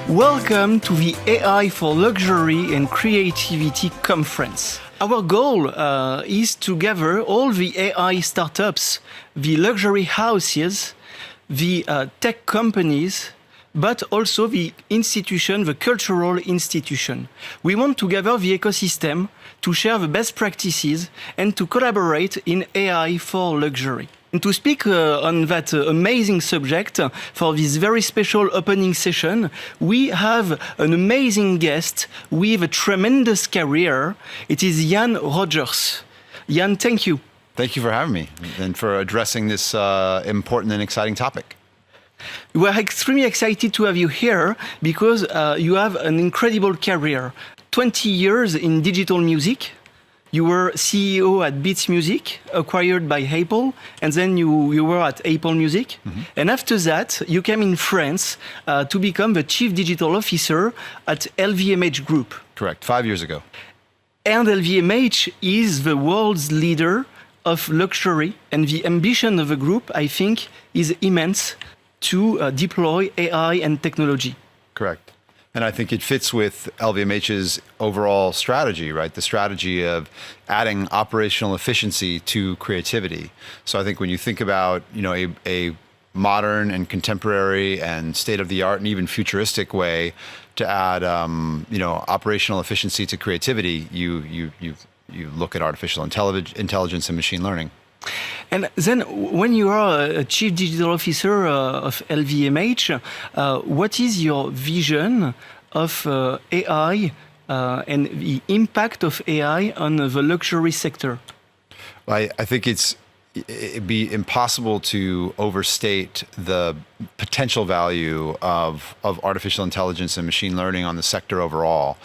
Welcome to the AI for Luxury and Creativity Conference. Our goal is to gather all the AI startups, the luxury houses, the tech companies, but also the institution, the cultural institution. We want to gather the ecosystem to share the best practices and to collaborate in AI for luxury. And to speak on that amazing subject for this very special opening session, we have an amazing guest with a tremendous career. It is Jan Rogers. Jan, thank you. Thank you for having me and for addressing this important and exciting topic. We are extremely excited to have you here because you have an incredible career. 20 years in digital music. You were CEO at Beats Music, acquired by Apple, and then you were at Apple Music. Mm-hmm. And after that, you came in France to become the Chief Digital Officer at LVMH Group. Correct, 5 years ago. And LVMH is the world's leader of luxury, and the ambition of the group, I think, is immense to deploy AI and technology. Correct. And I think it fits with LVMH's overall strategy, right? The strategy of adding operational efficiency to creativity. So I think when you think about, a modern and contemporary and state-of-the-art and even futuristic way to add, operational efficiency to creativity, you look at artificial intelligence and machine learning. And then when you are a Chief Digital Officer of LVMH, what is your vision of AI and the impact of AI on the luxury sector? Well, I think it'd be impossible to overstate the potential value of artificial intelligence and machine learning on the sector overall.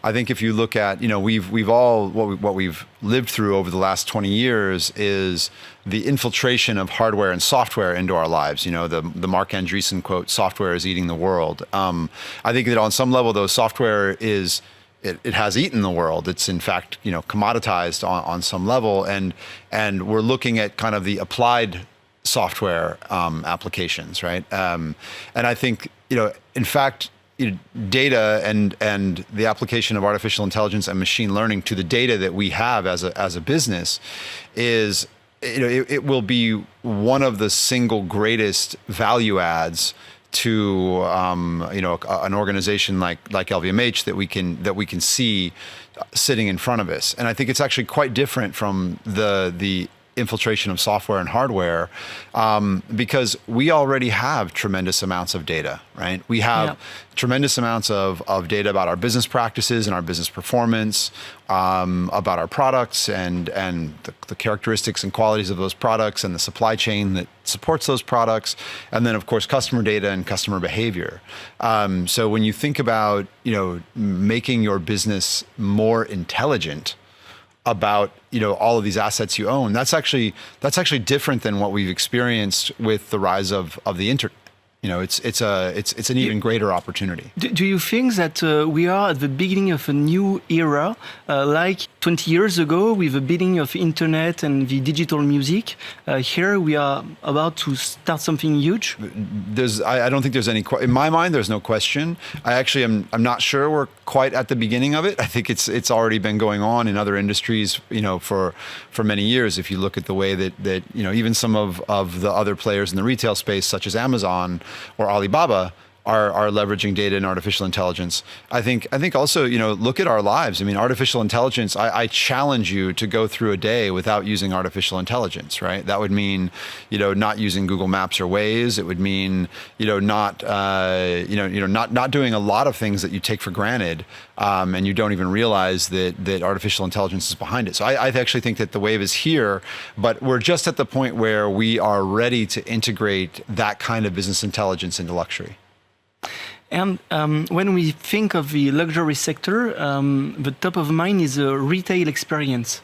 I think if you look at, we've all, what we've lived through over the last 20 years is the infiltration of hardware and software into our lives. The Mark Andreessen quote, "Software is eating the world." I think that on some level, though, software is, it has eaten the world. It's in fact, commoditized on some level, and we're looking at kind of the applied software applications, right? And I think, in fact, data and the application of artificial intelligence and machine learning to the data that we have as a business is, it will be one of the single greatest value adds to an organization like LVMH that we can see sitting in front of us. And I think it's actually quite different from the infiltration of software and hardware because we already have tremendous amounts of data, right? We have tremendous amounts of data about our business practices and our business performance, about our products and the characteristics and qualities of those products and the supply chain that supports those products, and then of course customer data and customer behavior. So when you think about making your business more intelligent about all of these assets you own, that's actually different than what we've experienced with the rise of the internet. It's an even greater opportunity. Do you think that we are at the beginning of a new era, like 20 years ago with the beginning of internet and the digital music? Here we are about to start something huge. I don't think there's any. In my mind, there's no question. I'm not sure we're quite at the beginning of it. I think it's already been going on in other industries, for many years. If you look at the way that even some of the other players in the retail space, such as Amazon or Alibaba, are leveraging data and artificial intelligence. I think also, look at our lives. I mean, artificial intelligence, I challenge you to go through a day without using artificial intelligence, right? That would mean, not using Google Maps or Waze. It would mean, not doing a lot of things that you take for granted, and you don't even realize that artificial intelligence is behind it. So I actually think that the wave is here, but we're just at the point where we are ready to integrate that kind of business intelligence into luxury. And when we think of the luxury sector, the top of mind is the retail experience.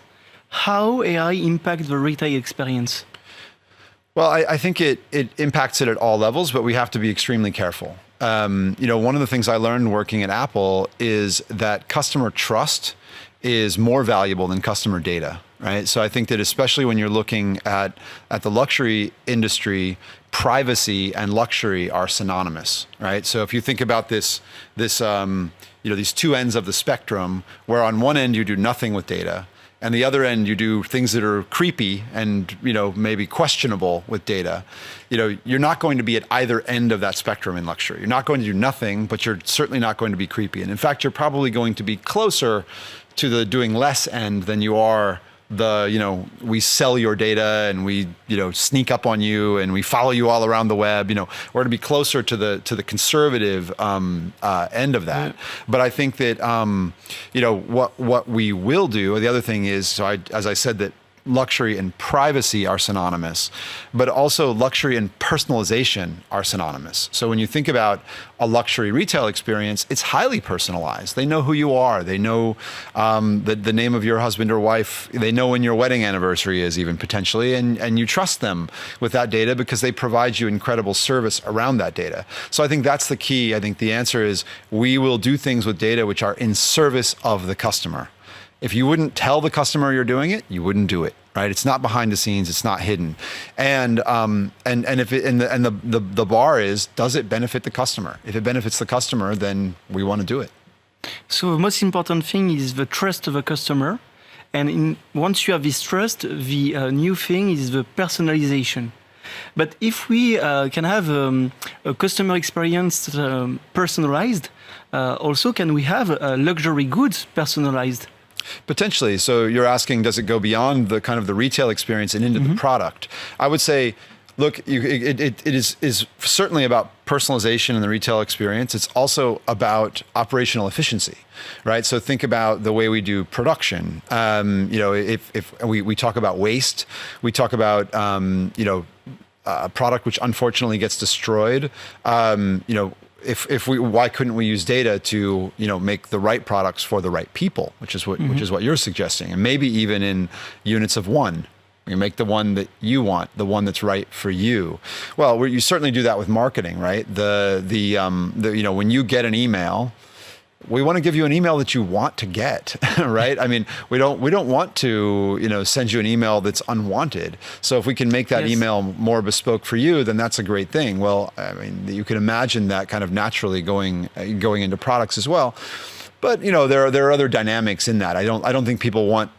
How AI impacts the retail experience? Well, I think it impacts it at all levels, but we have to be extremely careful. One of the things I learned working at Apple is that customer trust is more valuable than customer data. right? So I think that especially when you're looking at the luxury industry, privacy and luxury are synonymous, right? So if you think about this these two ends of the spectrum, where on one end you do nothing with data, and the other end you do things that are creepy and maybe questionable with data, you're not going to be at either end of that spectrum in luxury. You're not going to do nothing, but you're certainly not going to be creepy. And in fact, you're probably going to be closer to the doing less end than you are we sell your data and we sneak up on you and we follow you all around the web. We're to be closer to the conservative end of that. Yeah. But I think that what we will do. The other thing is, as I said, that luxury and privacy are synonymous, but also luxury and personalization are synonymous. So when you think about a luxury retail experience, it's highly personalized. They know who you are. They know the name of your husband or wife. They know when your wedding anniversary is, even potentially, and you trust them with that data because they provide you incredible service around that data. So I think that's the key. I think the answer is we will do things with data which are in service of the customer. If you wouldn't tell the customer you're doing it, you wouldn't do it, right? It's not behind the scenes. It's not hidden. And if the bar is, does it benefit the customer? If it benefits the customer, then we want to do it. So the most important thing is the trust of the customer. And once you have this trust, the new thing is the personalization. But if we can have a customer experience personalized, also can we have luxury goods personalized? Potentially. So you're asking, does it go beyond the kind of the retail experience and into the product? I would say, look, it is certainly about personalization in the retail experience. It's also about operational efficiency, right? So think about the way we do production. If we talk about waste, we talk about a product which unfortunately gets destroyed. Why couldn't we use data to make the right products for the right people, which is what you're suggesting, and maybe even in units of one. You make the one that you want, the one that's right for you. Well, you certainly do that with marketing, right? When you get an email, we want to give you an email that you want to get, right? I mean, we don't want to, send you an email that's unwanted. So if we can make that email more bespoke for you, then that's a great thing. Well, I mean, you can imagine that kind of naturally going into products as well. But there are other dynamics in that. I don't think people want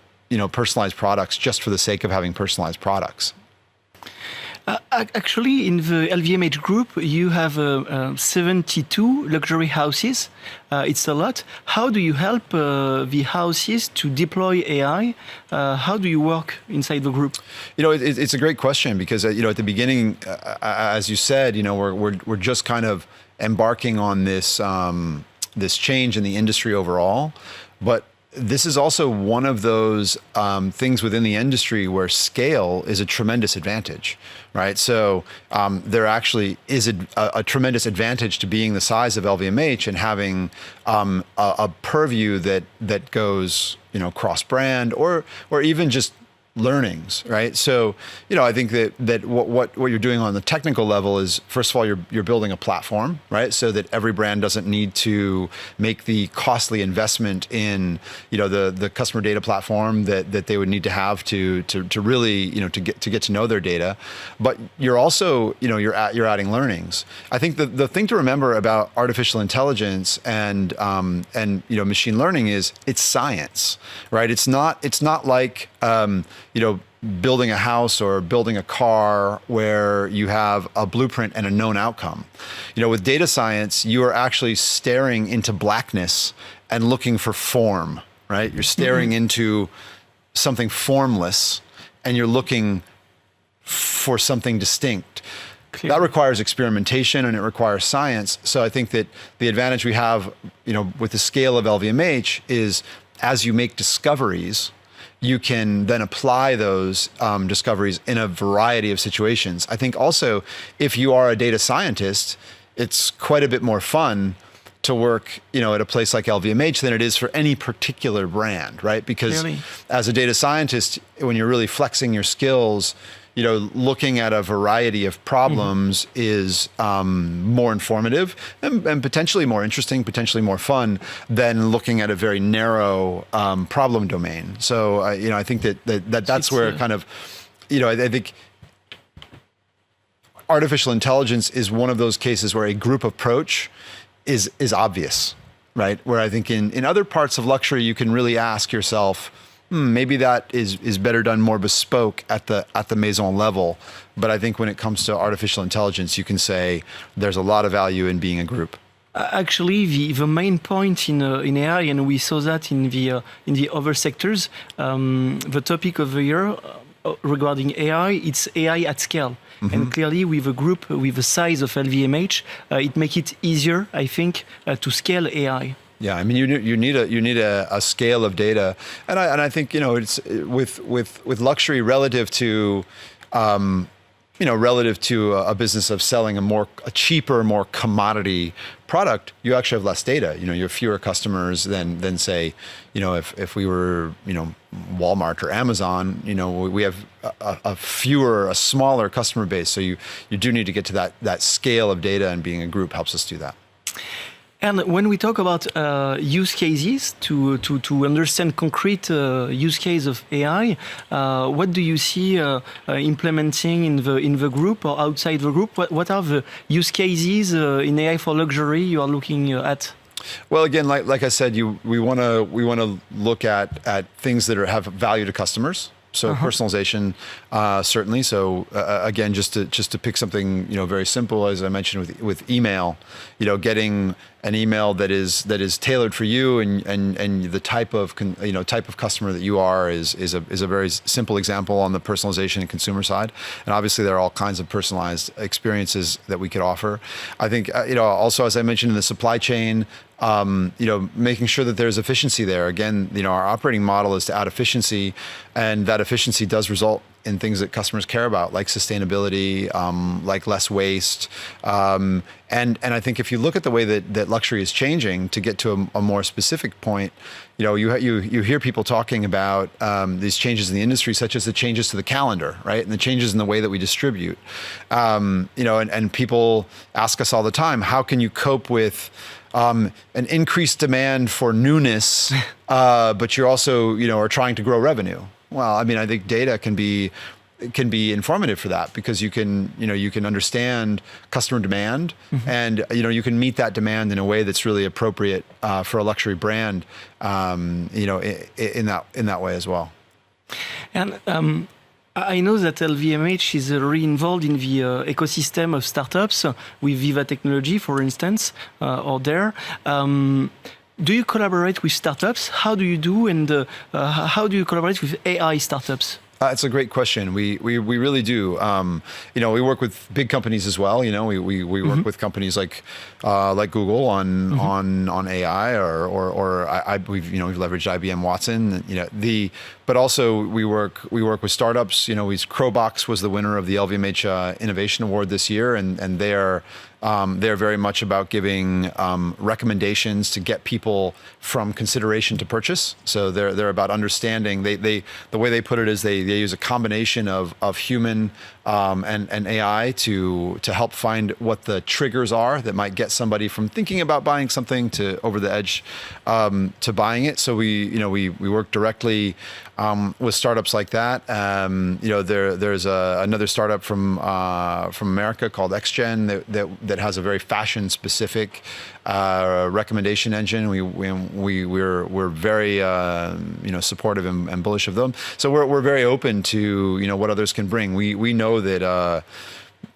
personalized products just for the sake of having personalized products. Actually, in the LVMH group, you have 72 luxury houses. It's a lot. How do you help the houses to deploy AI? How do you work inside the group? It's a great question because at the beginning, as you said, we're just kind of embarking on this this change in the industry overall, but this is also one of those things within the industry where scale is a tremendous advantage, right? So there actually is a tremendous advantage to being the size of LVMH and having a purview that goes, cross-brand or even just learnings, right? So, I think that what you're doing on the technical level is, first of all, you're building a platform, right? So that every brand doesn't need to make the costly investment in, the customer data platform that they would need to have to really, to get to know their data. But you're also, you're adding learnings. I think the thing to remember about artificial intelligence and machine learning is it's science, right? It's not like building a house or building a car where you have a blueprint and a known outcome. With data science, you are actually staring into blackness and looking for form, right? You're staring into something formless and you're looking for something distinct. Clear. That requires experimentation and it requires science. So I think that the advantage we have, with the scale of LVMH is as you make discoveries, you can then apply those discoveries in a variety of situations. I think also, if you are a data scientist, it's quite a bit more fun to work, at a place like LVMH than it is for any particular brand, right? Because as a data scientist, when you're really flexing your skills, looking at a variety of problems is more informative and potentially more interesting, potentially more fun than looking at a very narrow problem domain. So, I think that's where kind of, I think artificial intelligence is one of those cases where a group approach is obvious, right? Where I think in other parts of luxury, you can really ask yourself, maybe that is better done more bespoke at the maison level. But I think when it comes to artificial intelligence, you can say there's a lot of value in being a group. Actually, the main point in AI, and we saw that in the other sectors, the topic of the year regarding AI, it's AI at scale. And clearly, with a group with the size of LVMH, it makes it easier, I think, to scale AI. Yeah, I mean, you need a scale of data, and I think it's with luxury relative to relative to a business of selling a cheaper, more commodity product, you actually have less data. You have fewer customers than say, if we were, Walmart or Amazon, we have a smaller customer base. So you do need to get to that scale of data, and being a group helps us do that. And when we talk about use cases to understand concrete use case of AI, what do you see implementing in the group or outside the group? What are the use cases in AI for luxury you are looking at? Well, again, like I said, we want to look at things that have value to customers. So personalization, certainly. So again, just to pick something very simple, as I mentioned with email, getting an email that is tailored for you and the type of customer that you are is a very simple example on the personalization and consumer side. And obviously there are all kinds of personalized experiences that we could offer. I think also, as I mentioned, in the supply chain, making sure that there's efficiency there. Again, our operating model is to add efficiency, and that efficiency does result in things that customers care about, like sustainability, like less waste. And I think if you look at the way that luxury is changing, to get to a more specific point, you hear people talking about these changes in the industry, such as the changes to the calendar, right? And the changes in the way that we distribute. And people ask us all the time, how can you cope with an increased demand for newness, but you're also, are trying to grow revenue? Well, I mean, I think data can be informative for that, because you can understand customer demand, and you can meet that demand in a way that's really appropriate for a luxury brand, in that way as well. And I know that LVMH is really involved in the ecosystem of startups with Viva Technology, for instance, or there. Do you collaborate with startups? How do you do, and how do you collaborate with AI startups? It's a great question. We really do. We work with big companies as well. We work with companies like Google on AI, or we've leveraged IBM Watson. But also we work with startups. Crowbox was the winner of the LVMH Innovation Award this year, and they're very much about giving recommendations to get people from consideration to purchase. So they're about understanding. The way they put it is they use a combination of human and AI to help find what the triggers are that might get somebody from thinking about buying something to over the edge to buying it. So we work directly with startups like that. There's another startup from America called XGen that has a very fashion specific recommendation engine. We're very supportive and bullish of them. So we're very open to what others can bring. We know that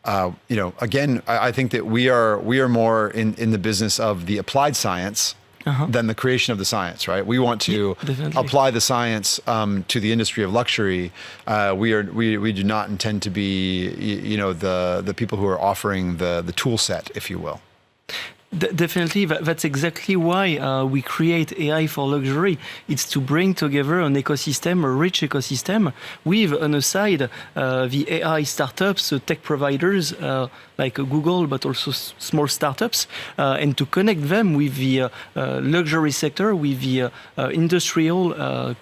again, I think that we are more in the business of the applied science than the creation of the science, right? We want to apply the science to the industry of luxury. We do not intend to be the people who are offering the tool set, if you will. Definitely, that's exactly why we create AI for luxury. It's to bring together an ecosystem, a rich ecosystem, with on the side the AI startups, the tech providers like Google, but also small startups, and to connect them with the luxury sector, with the industrial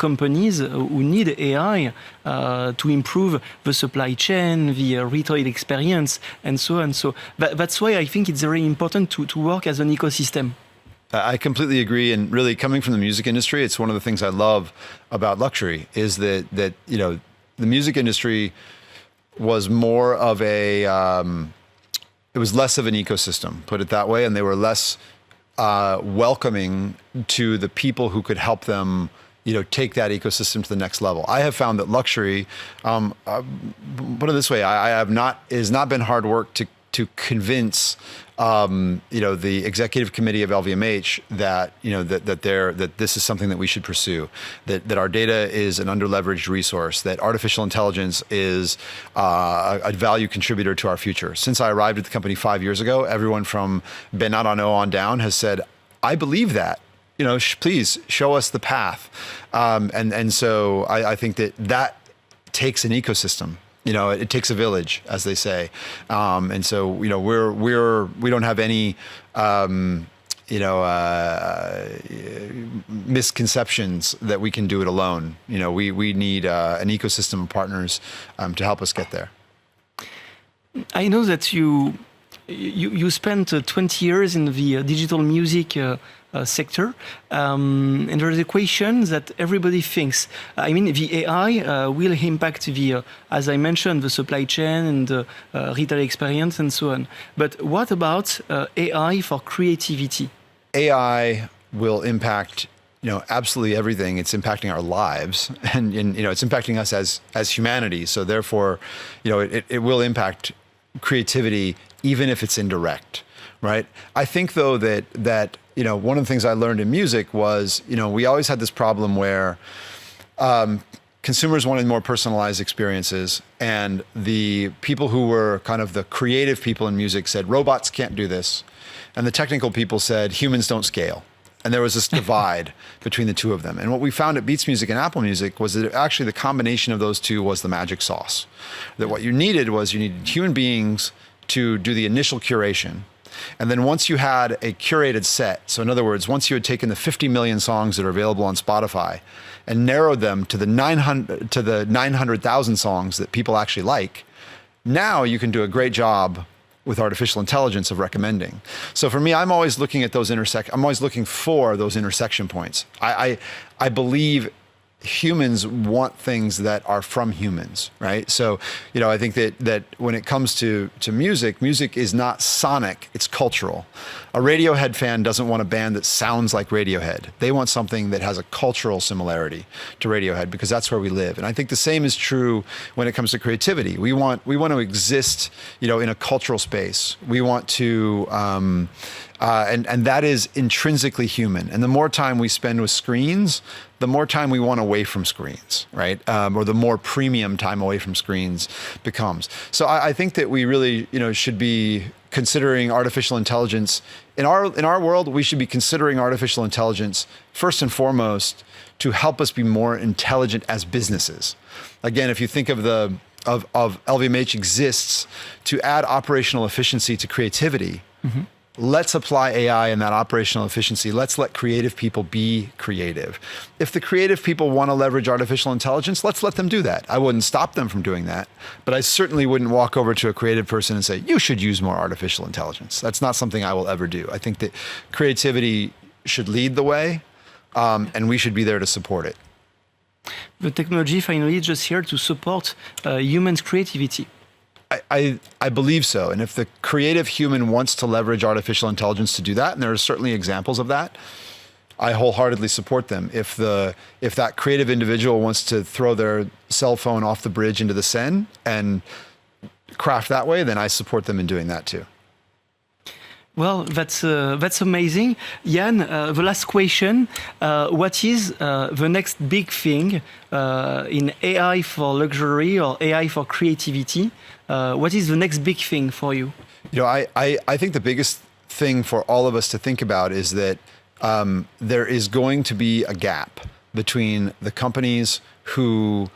companies who need AI to improve the supply chain, the retail experience, and so on. So that's why I think it's very important to work as an ecosystem. I completely agree, and really, coming from the music industry, it's one of the things I love about luxury is that the music industry was more of a it was less of an ecosystem, put it that way, and they were less welcoming to the people who could help them take that ecosystem to the next level. I have found that luxury, put it this way, it has not been hard work to convince the executive committee of LVMH that that this is something that we should pursue, that our data is an underleveraged resource, that artificial intelligence is a value contributor to our future. Since I arrived at the company 5 years ago, everyone from Bernard Arnault on down has said, I believe that. Please show us the path. And so I think that takes an ecosystem. It takes a village, as they say. And so, we don't have any, misconceptions that we can do it alone. We need an ecosystem of partners to help us get there. I know that you spent 20 years in the digital music sector, and there is a question that everybody thinks. I mean, the AI will impact as I mentioned, the supply chain and the retail experience and so on. But what about AI for creativity? AI will impact absolutely everything. It's impacting our lives, and it's impacting us as humanity. So therefore, it will impact creativity, even if it's indirect, right? I think though that one of the things I learned in music was, we always had this problem where consumers wanted more personalized experiences, and the people who were kind of the creative people in music said, robots can't do this. And the technical people said, humans don't scale. And there was this divide between the two of them. And what we found at Beats Music and Apple Music was that actually the combination of those two was the magic sauce. That what you needed human beings to do the initial curation. And then once you had a curated set, so in other words, once you had taken the 50 million songs that are available on Spotify and narrowed them to the 900,000 songs that people actually like, now you can do a great job with artificial intelligence of recommending. So for me, I'm always looking at those I'm always looking for those intersection points. I believe humans want things that are from humans, right? So, I think that when it comes to music is not sonic, it's cultural. A Radiohead fan doesn't want a band that sounds like Radiohead. They want something that has a cultural similarity to Radiohead, because that's where we live. And I think the same is true when it comes to creativity. We want to exist, in a cultural space. We want to, and that is intrinsically human. And the more time we spend with screens, the more time we want away from screens, right? Or the more premium time away from screens becomes. So I think that we really, should be considering artificial intelligence in our world. We should be considering artificial intelligence first and foremost to help us be more intelligent as businesses. Again, if you think of LVMH exists to add operational efficiency to creativity. Mm-hmm. Let's apply AI in that operational efficiency. Let's let creative people be creative. If the creative people want to leverage artificial intelligence, let's let them do that. I wouldn't stop them from doing that, but I certainly wouldn't walk over to a creative person and say, you should use more artificial intelligence. That's not something I will ever do. I think that creativity should lead the way, and we should be there to support it. The technology finally is just here to support humans' creativity. I believe so. And if the creative human wants to leverage artificial intelligence to do that, and there are certainly examples of that, I wholeheartedly support them. If that creative individual wants to throw their cell phone off the bridge into the Seine and craft that way, then I support them in doing that too. Well, that's amazing. Yann, the last question. What is the next big thing in AI for luxury or AI for creativity? What is the next big thing for you? I think the biggest thing for all of us to think about is that there is going to be a gap between the companies who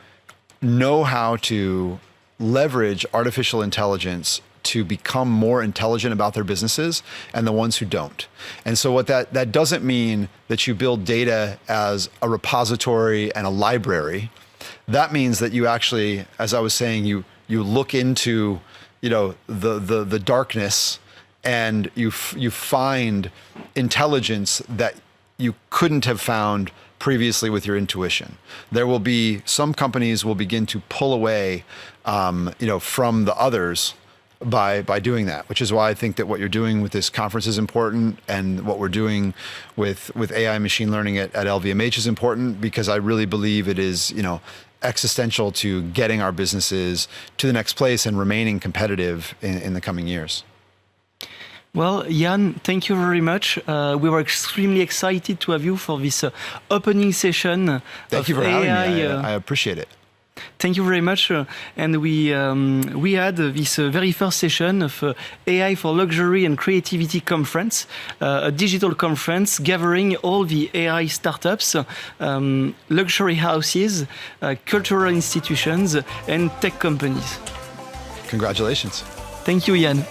know how to leverage artificial intelligence to become more intelligent about their businesses and the ones who don't. And so what that doesn't mean that you build data as a repository and a library. That means that you actually, as I was saying, you look into, the darkness, and you find intelligence that you couldn't have found previously with your intuition. There will be some companies will begin to pull away, from the others by doing that, which is why I think that what you're doing with this conference is important, and what we're doing with AI machine learning at LVMH is important, because I really believe it is, existential to getting our businesses to the next place and remaining competitive in the coming years. Well, Jan, thank you very much. We were extremely excited to have you for this opening session. Thank you for having me. I appreciate it. Thank you very much. And we had this very first session of AI for Luxury and Creativity Conference, a digital conference gathering all the AI startups, luxury houses, cultural institutions, and tech companies. Congratulations. Thank you, Jan.